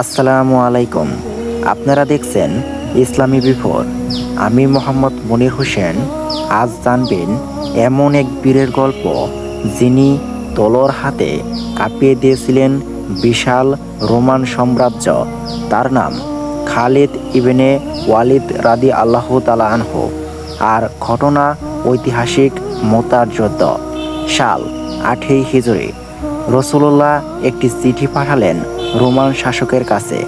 আসসালামু আলাইকুম। আপনারা দেখছেন ইসলামী বিফোর। আমি মোহাম্মদ মনির হোসেন। আজ জানবেন এমন এক বীরের গল্প, যিনি তলোয়ার হাতে কাঁপিয়ে দিয়েছিলেন বিশাল রোমান সাম্রাজ্য। তার নাম খালিদ ইবনে ওয়ালিদ রাদিয়াল্লাহু তাআলা আনহু। আর ঘটনা ঐতিহাসিক মুতার যুদ্ধ। সাল 8 হিজরি। রাসূলুল্লাহ একটি চিঠি পাঠালেন রোমান শাসকের কাছে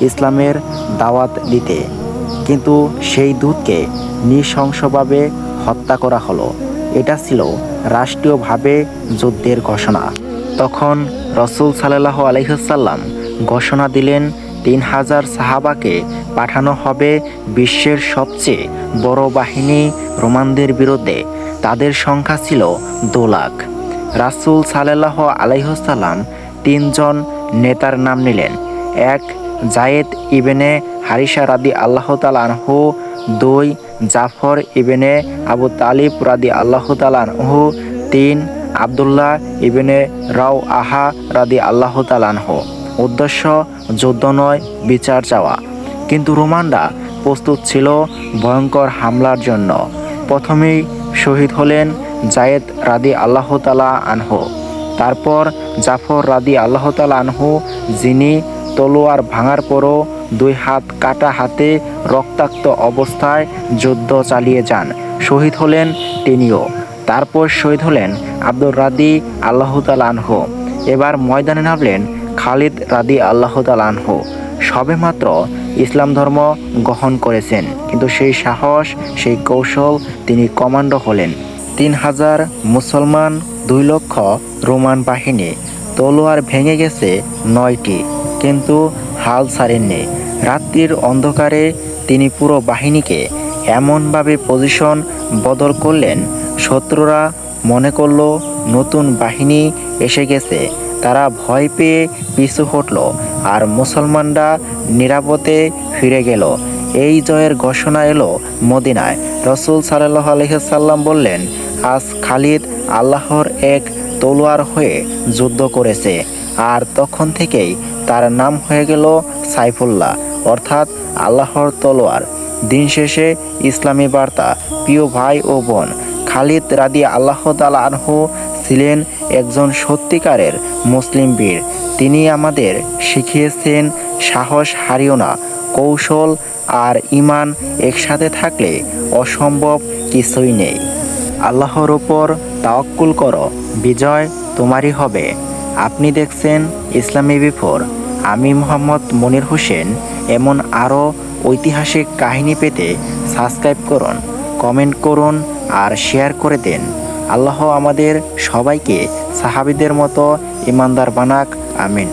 ইসলামের দাওয়াত দিতে, কিন্তু সেই দূতকে নৃশংসভাবে হত্যা করা হলো। এটা ছিল রাষ্ট্রীয়ভাবে যুদ্ধের ঘোষণা। তখন রাসূল সাল্লাল্লাহু আলাইহি ওয়াসাল্লাম ঘোষণা দিলেন, 3000 সাহাবাকে পাঠানো হবে বিশ্বের সবচেয়ে বড় বাহিনী রোমানদের বিরুদ্ধে। তাদের সংখ্যা ছিল 2 লাখ। রাসূল সাল্লাল্লাহু আলাইহি ওয়াসাল্লাম 3 জন নেতার নাম নিলেন। 1 যায়েদ ইবনে হারিসা রাদিয়াল্লাহু তাআলা আনহু, 2 জাফর ইবনে আবু তালিব রাদিয়াল্লাহু তাআলা আনহু, 3 আব্দুল্লাহ ইবনে রাওয়াহা রাদিয়াল্লাহু তাআলা আনহু। উদ্দেশ্য যুদ্ধ নয়, বিচার চাওয়া। কিন্তু রোমানরা প্রস্তুত ছিল ভয়ঙ্কর হামলার জন্য। প্রথমেই শহীদ হলেন যায়েদ রাদিয়াল্লাহু তাআলা আনহু, তারপর জাফর রাদিয়াল্লাহু তাআলা আনহু, যিনি তলোয়ার ভাঙার পরও 2 হাত কাটা হাতে রক্তাক্ত অবস্থায় যুদ্ধ চালিয়ে যান, শহীদ হলেন তিনিও। তারপর শহীদ হলেন আব্দুর রাদিয়াল্লাহু তাআলা আনহু। এবার ময়দানে নামলেন খালিদ রাদিয়াল্লাহু তাআলা আনহু। সবেমাত্র ইসলাম ধর্ম গ্রহণ করেছেন, কিন্তু সেই সাহস, সেই কৌশল, তিনি কমান্ডো হলেন। 3000 মুসলমান, 2 লক্ষ রোমান বাহিনী। তলোয়ার ভেঙে গেছে 9টি, কিন্তু হাল ছাড়েননি। রাত্রির অন্ধকারে তিনি পুরো বাহিনীকে এমনভাবে পজিশন বদল করলেন, শত্রুরা মনে করল নতুন বাহিনী এসে গেছে। তারা ভয় পেয়ে পিছু হটল, আর মুসলমানরা নিরাপদে ফিরে গেল। এই জয়ের ঘোষণা এলো মদিনায়। রাসূল সাল্লাল্লাহু আলাইহি ওয়াসাল্লাম বললেন, আজ খালিদ আল্লাহর এক তলোয়ার হয়ে যুদ্ধ করেছে। আর তখন থেকেই তার নাম হয়ে গেল সাইফুল্লাহ, অর্থাৎ আল্লাহর তলোয়ার। দিন শেষে ইসলামী বার্তা। প্রিয় ভাই ও বোন, খালিদ রাদিয়াল্লাহু তাআলা আনহু ছিলেন একজন সত্যিকারের মুসলিম বীর। তিনি আমাদের শিখিয়েছেন, সাহস হারিও না, কৌশল আর ঈমান একসাথে থাকলে অসম্ভব কিছুই নেই। আল্লাহর ওপর তাওয়াক্কুল করো, বিজয় তোমারই হবে। আপনি দেখছেন ইসলামী বিফোর। আমি মোহাম্মদ মনির হোসেন। এমন আরও ঐতিহাসিক কাহিনী পেতে সাবস্ক্রাইব করুন, কমেন্ট করুন আর শেয়ার করে দেন। আল্লাহ আমাদের সবাইকে সাহাবীদের মতো ঈমানদার বানাক। আমিন।